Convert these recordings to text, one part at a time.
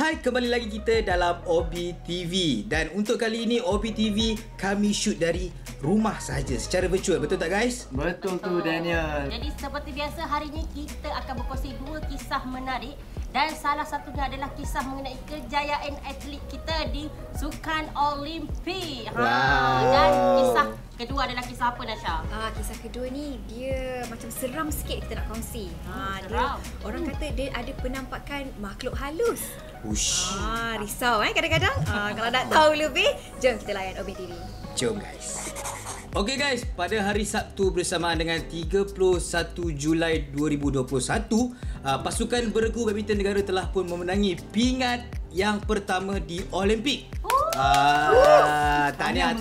Hai, kembali lagi kita dalam Obi TV. Dan untuk kali ini Obi TV kami shoot dari rumah sahaja secara virtual. Betul tak guys? Betul tu Daniel. Jadi seperti biasa hari ini kita akan berkongsi dua kisah menarik. Dan salah satunya adalah kisah mengenai kejayaan atlet kita di Sukan Olimpik. Dan kisah kedua adalah kisah apa, Nasha? Kisah kedua ni dia macam seram sikit kita nak kongsi. Orang kata dia ada penampakan makhluk halus. Risau kadang-kadang. Kalau nak tahu lebih, jom kita layan Obi TV. Jom guys. Okey guys, pada hari Sabtu bersamaan dengan 31 Julai 2021, pasukan beregu badminton negara telah pun memenangi pingat yang pertama di Olimpik. Tahniah.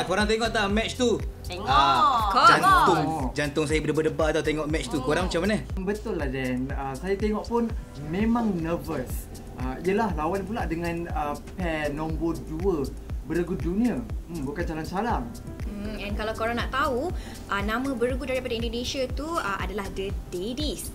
Korang tengok tak match tu? Tengok. Jantung saya berdebar-debar tau tengok match tu. Korang macam mana? Betul lah Dan. Saya tengok pun memang nervous. Yelah lawan pula dengan pair nombor 2 beregu dunia. Bukan calang-calang. And kalau korang nak tahu, nama beregu daripada Indonesia tu adalah The Daddies.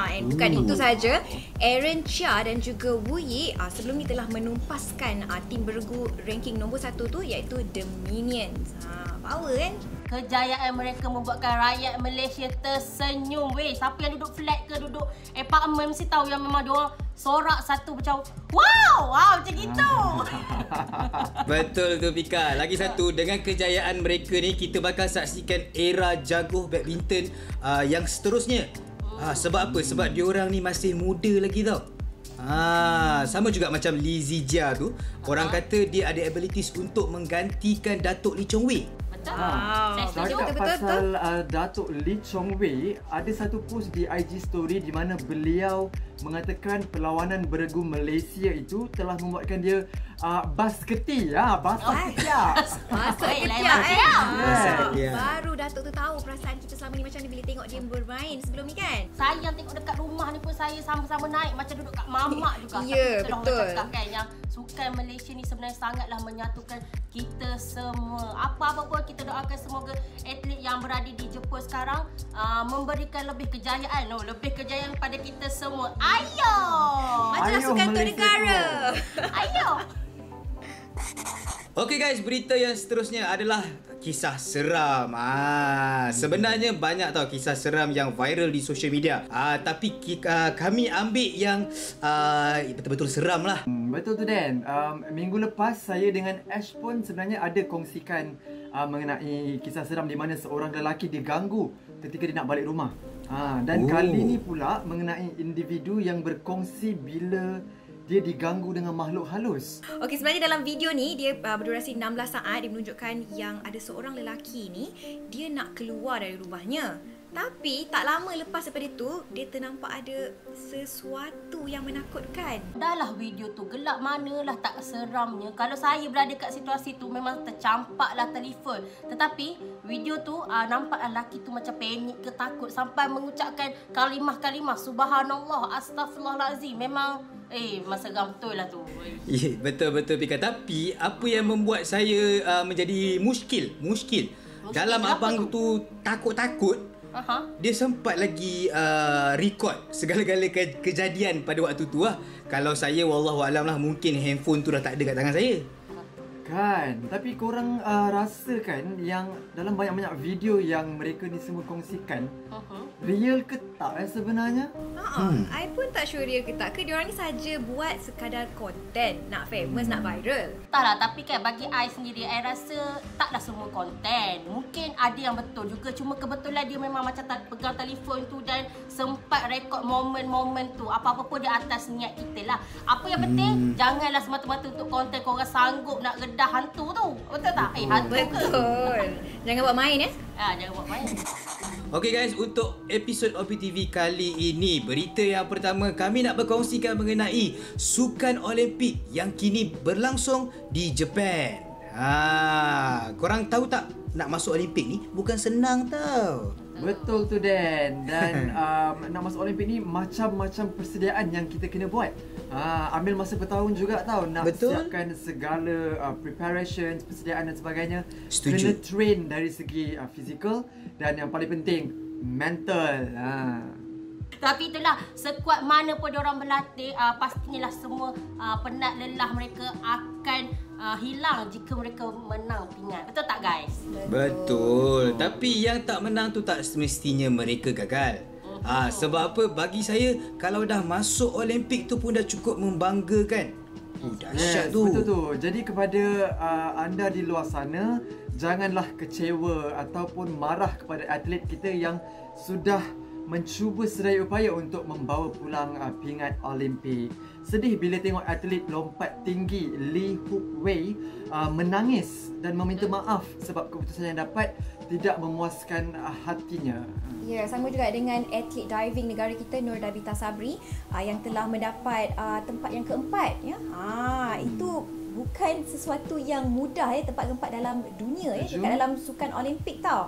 And bukan itu saja, Aaron Chia dan juga Wu Yi sebelum ni telah menumpaskan tim beregu ranking nombor 1 tu, iaitu The Minions. Power kan? Kejayaan mereka membuatkan rakyat Malaysia tersenyum. Siapa yang duduk flat ke duduk apartment mesti tahu yang memang diorang sorak satu macam wow macam gitu. Betul tu Pika. Lagi satu, dengan kejayaan mereka ni kita bakal saksikan era jaguh badminton yang seterusnya. Sebab apa? Sebab diorang ni masih muda lagi tau. Sama juga macam Lee Zijia tu. Orang kata dia ada abilities untuk menggantikan Datuk Lee Chong Wei. Cakap pasal Datuk Lee Chong Wei, ada satu post di IG story di mana beliau mengatakan perlawanan beregu Malaysia itu telah membuatkan dia bas keti. Basah ketiak. Baru Datuk tu tahu perasaan kita selama ni macam ni bila tengok dia bermain sebelum ni kan. Saya yang tengok dekat rumah ni pun saya sama-sama naik macam duduk kat mamak juga. Ya, betul. Orang cakap kan yang Sukan Malaysia ni sebenarnya sangatlah menyatukan kita semua. Apa-apa pun kita doakan semoga atlet yang berada di Jepun sekarang memberikan lebih kejayaan. Lebih kejayaan pada kita semua. Ayo! Majulah sukan untuk negara. Ayo! Okey guys, berita yang seterusnya adalah kisah seram. Sebenarnya banyak tau kisah seram yang viral di social media. Tapi kami ambil yang betul-betul seram lah. Betul tu Dan. Minggu lepas saya dengan Ash pun sebenarnya ada kongsikan mengenai kisah seram di mana seorang lelaki diganggu ketika dia nak balik rumah. Dan kali ni pula mengenai individu yang berkongsi bila dia diganggu dengan makhluk halus. Okey, sebenarnya dalam video ni dia berdurasi 16 saat. Dia menunjukkan yang ada seorang lelaki ni dia nak keluar dari rumahnya. Tapi tak lama lepas daripada itu dia ternampak ada sesuatu yang menakutkan. Dahlah video tu gelap manalah tak seramnya. Kalau saya berada kat situasi tu memang tercampaklah telefon. Tetapi video tu nampaklah lelaki tu macam panik ke takut sampai mengucapkan kalimah-kalimah subhanallah, astagfirullahalazim. Memang masa seram betul lah tu. Betul-betul Pika. Tapi apa yang membuat saya menjadi muskil dalam abang tu takut-takut. Dia sempat lagi record segala-gala kejadian pada waktu tu lah. Kalau saya wallahualam lah, mungkin handphone tu dah tak ada kat tangan saya. Kan, tapi korang rasa kan yang dalam banyak-banyak video yang mereka ni semua kongsikan, real ke tak sebenarnya? I pun tak sure real ke tak. Ke diorang ni saja buat sekadar konten, nak famous, nak viral. Taklah, tapi kan bagi I sendiri, I rasa taklah semua konten. Mungkin ada yang betul juga, cuma kebetulan dia memang macam pegang telefon tu dan sempat rekod momen-momen tu. Apa-apa pun di atas niat kita lah. Apa yang penting, janganlah semata-mata untuk konten korang sanggup nak redah hantu tu. Betul tak? Hantu betul. Jangan buat main jangan buat main. Okey guys, untuk episod Obi TV kali ini, berita yang pertama kami nak berkongsikan mengenai Sukan Olimpik yang kini berlangsung di Japan. Korang tahu tak, nak masuk Olimpik ni bukan senang tau. Betul tu Dan. Dan nak masuk Olimpik ni macam-macam persediaan yang kita kena buat. Ambil masa bertahun juga tau nak siapkan segala preparation, persediaan dan sebagainya. Setuju. Kena train dari segi fizikal dan yang paling penting mental. Tapi itulah, sekuat mana pun diorang berlatih, pastinya lah semua penat lelah mereka akan hilang jika mereka menang pingat. Betul tak guys? Betul. Tapi yang tak menang tu tak semestinya mereka gagal. Sebab apa? Bagi saya, kalau dah masuk Olimpik tu pun dah cukup membanggakan. Dahsyat tu. Betul tu. Jadi kepada anda di luar sana, janganlah kecewa ataupun marah kepada atlet kita yang sudah mencuba sedaya upaya untuk membawa pulang pingat Olimpik. Sedih bila tengok atlet lompat tinggi Lee Hook Wei menangis dan meminta maaf sebab keputusan yang dapat tidak memuaskan hatinya. Ya, sama juga dengan atlet diving negara kita Nur Dabita Sabri yang telah mendapat tempat yang keempat ya. Itu bukan sesuatu yang mudah tempat keempat dalam dunia dekat dalam sukan Olimpik tau.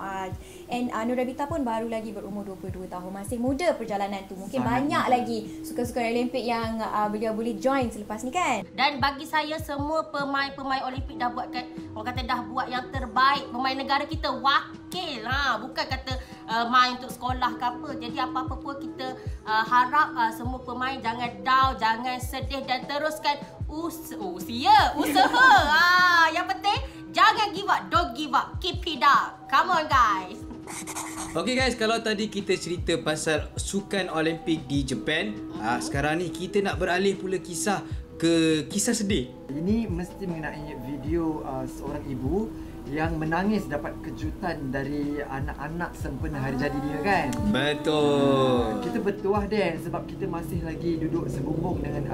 And Nur Dabita pun baru lagi berumur 22 tahun, masih muda perjalanan tu. Mungkin banyak lagi sukan-sukan Olimpik yang beliau boleh join selepas ni kan. Dan bagi saya, semua pemain-pemain Olimpik dah buat orang kata dah buat yang terbaik. Pemain negara kita wakil bukan kata main untuk sekolah ke apa. Jadi apa-apa pun kita harap semua pemain jangan down, jangan sedih dan teruskan usaha. Yang penting jangan give up, don't give up, keep it up. Come on guys. Okay guys, kalau tadi kita cerita pasal sukan Olimpik di Japan, sekarang ni kita nak beralih pula ke kisah sedih. Ini mesti mengenai video seorang ibu yang menangis dapat kejutan dari anak-anak sempena hari jadi dia kan. Betul. Kita bertuah Dan sebab kita masih lagi duduk sebumbung dengan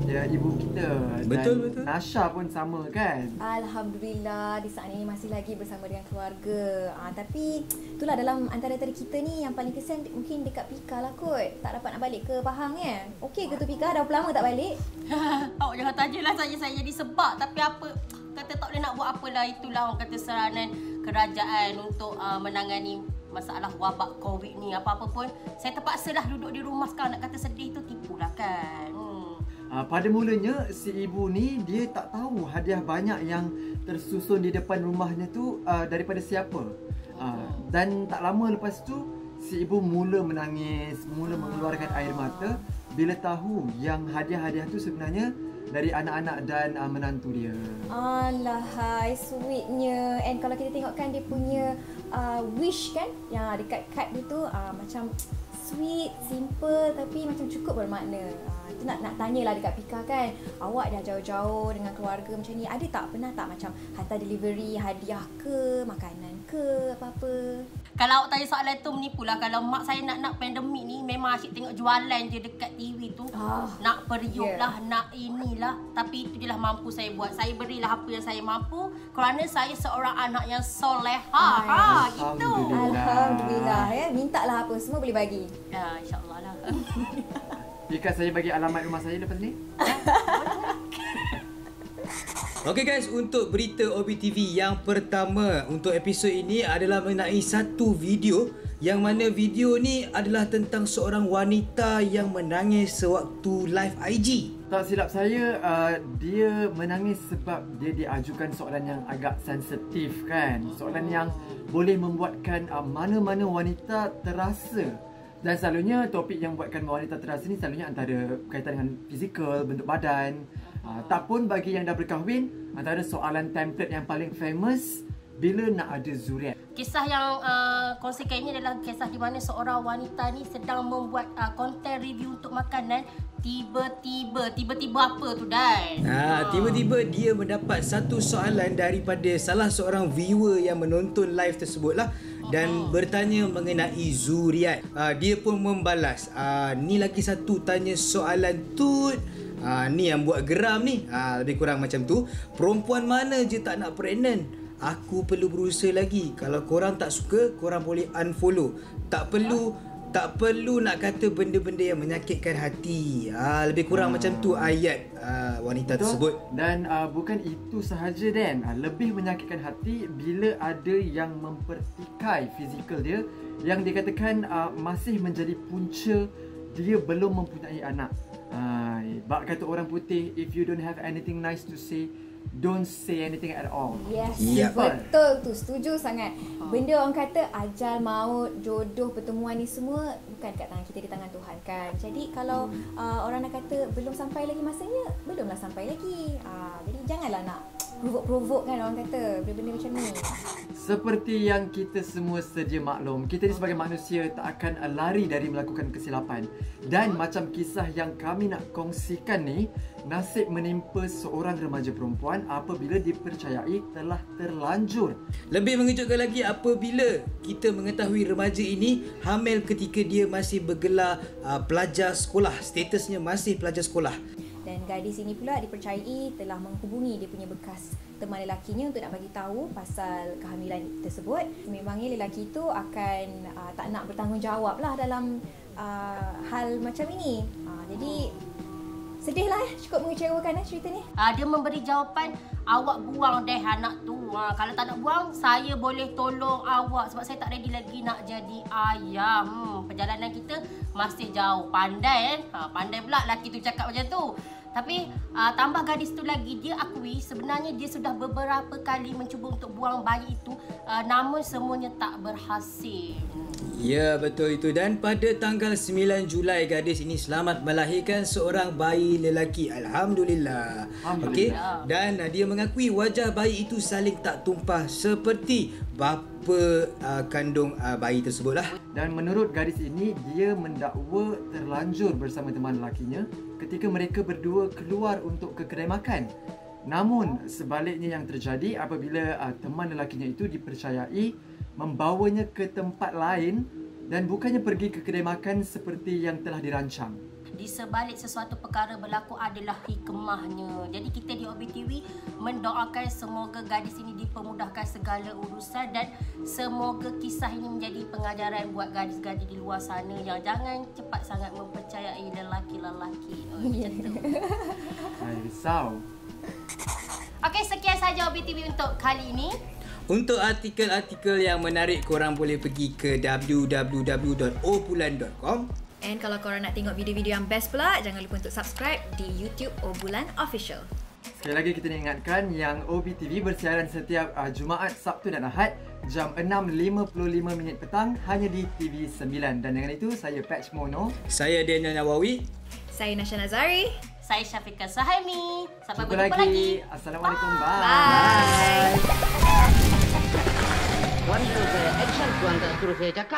ibu kita. Betul. Nasha pun sama kan. Alhamdulillah di saat ini masih lagi bersama dengan keluarga. Tapi itulah dalam antara kita ni yang paling kesian mungkin dekat Pika lah kot. Tak dapat nak balik ke Pahang ya. Okey ke tu Pika? Dah berapa lama tak balik? Awak jangan tanyalah saya jadi sebab. Tapi apa, kata tak boleh nak buat apalah. Itulah orang kata seranan kerajaan untuk menangani masalah wabak COVID ni. Apa-apa pun saya terpaksa dah duduk di rumah sekarang. Nak kata sedih tu tipulah kan. Pada mulanya si ibu ni dia tak tahu hadiah banyak yang tersusun di depan rumahnya tu daripada siapa. Dan tak lama lepas tu si ibu mula menangis, mula mengeluarkan air mata bila tahu yang hadiah-hadiah tu sebenarnya dari anak-anak dan menantu dia. Alahai, sweetnya. And kalau kita tengok kan dia punya wish kan yang dekat kad dia tu macam sweet, simple tapi macam cukup bermakna. Itu nak tanyalah dekat Pika kan. Awak dah jauh-jauh dengan keluarga macam ni, ada tak pernah tak macam hantar delivery hadiah ke, makanan ke, apa-apa? Kalau awak tanya soalan tu menipulah. Kalau mak saya nak pandemik ni memang asyik tengok jualan je dekat TV tu. Nak periuk lah, nak inilah. Tapi itu je lah mampu saya buat. Saya berilah apa yang saya mampu kerana saya seorang anak yang soleha. Gitu. Alhamdulillah ya. Mintalah apa semua boleh bagi. Ya, insya-Allah lah. Pika, saya bagi alamat rumah saya lepas ni. Okay guys, untuk berita OBTV yang pertama untuk episod ini adalah mengenai satu video yang mana video ni adalah tentang seorang wanita yang menangis sewaktu live IG. Tak silap saya, dia menangis sebab dia diajukan soalan yang agak sensitif kan. Soalan yang boleh membuatkan mana-mana wanita terasa. Dan selalunya topik yang buatkan wanita terasa ni selalunya antara berkaitan dengan fizikal, bentuk badan. Tak pun bagi yang dah berkahwin, antara soalan template yang paling famous, bila nak ada zuriat. Kisah yang kongsikan ini adalah kisah di mana seorang wanita ni sedang membuat konten review untuk makanan. Tiba-tiba apa tu Dan? Tiba-tiba dia mendapat satu soalan daripada salah seorang viewer yang menonton live tersebut lah. Dan bertanya mengenai zuriat. Dia pun membalas, ni lagi satu tanya soalan tut. Ni yang buat geram ni. Lebih kurang macam tu. Perempuan mana je tak nak pregnant? Aku perlu berusaha lagi. Kalau korang tak suka, korang boleh unfollow. Tak perlu nak kata benda-benda yang menyakitkan hati. Lebih kurang macam tu ayat wanita tersebut. Dan bukan itu sahaja Dan, lebih menyakitkan hati bila ada yang mempertikai fizikal dia, yang dikatakan masih menjadi punca dia belum mempunyai anak. Bak kata orang putih, if you don't have anything nice to say, don't say anything at all. Yes, Yep. betul tu. Setuju sangat. Benda orang kata ajal, maut, jodoh, pertemuan ni semua bukan kat tangan kita, di tangan Tuhan kan. Jadi kalau orang nak kata belum sampai lagi masanya, belumlah sampai lagi. Jadi janganlah nak provoke kan orang kata benda-benda macam ni. Seperti yang kita semua sedia maklum, kita ni sebagai manusia tak akan lari dari melakukan kesilapan. Dan macam kisah yang kami nak kongsikan ni, nasib menimpa seorang remaja perempuan apabila dipercayai telah terlanjur. Lebih mengejutkan lagi apabila kita mengetahui remaja ini hamil ketika dia masih bergelar pelajar sekolah. Statusnya masih pelajar sekolah. Dan gadis ini pula dipercayai telah menghubungi dia punya bekas teman lelakinya untuk nak bagi tahu pasal kehamilan tersebut. Memangnya lelaki itu akan tak nak bertanggungjawab lah dalam hal macam ini. Jadi sedih lah, cukup mengecewakan cerita ni. Dia memberi jawapan, awak buang deh anak tu. Kalau tak nak buang, saya boleh tolong awak sebab saya tak ready lagi nak jadi ayah. Perjalanan kita masih jauh. Pandai pandai pula lelaki tu cakap macam tu. Tapi tambah gadis tu lagi, dia akui sebenarnya dia sudah beberapa kali mencuba untuk buang bayi itu, namun semuanya tak berhasil. Ya, betul itu. Dan pada tanggal 9 Julai gadis ini selamat melahirkan seorang bayi lelaki. Alhamdulillah. Okey. Dan dia mengakui wajah bayi itu saling tak tumpah seperti bapa kandung bayi tersebutlah. Dan menurut gadis ini, dia mendakwa terlanjur bersama teman lelakinya ketika mereka berdua keluar untuk ke kedai makan. Namun sebaliknya yang terjadi apabila teman lelakinya itu dipercayai membawanya ke tempat lain dan bukannya pergi ke kedai makan seperti yang telah dirancang. Di sebalik sesuatu perkara berlaku adalah hikmahnya. Jadi kita di OBTV mendoakan semoga gadis ini dipermudahkan segala urusan dan semoga kisah ini menjadi pengajaran buat gadis-gadis di luar sana yang jangan cepat sangat mempercayai lelaki-lelaki. Macam tu. Risau. Okey, sekian saja OBTV untuk kali ini. Untuk artikel-artikel yang menarik, korang boleh pergi ke www.obulan.com. And kalau korang nak tengok video-video yang best pula, jangan lupa untuk subscribe di YouTube Obulan Official. Sekali lagi kita nak ingatkan yang OBTV bersiaran setiap Jumaat, Sabtu dan Ahad jam 6.55 petang hanya di TV9. Dan dengan itu saya Patch Mono. Saya Daniel Nawawi. Saya Nasha Nazari. Saya Syafiqah Sahaimi. Sampai Jumpa berjumpa lagi. Assalamualaikum. Bye. Cuando saya action, cuando suruh saya cakap.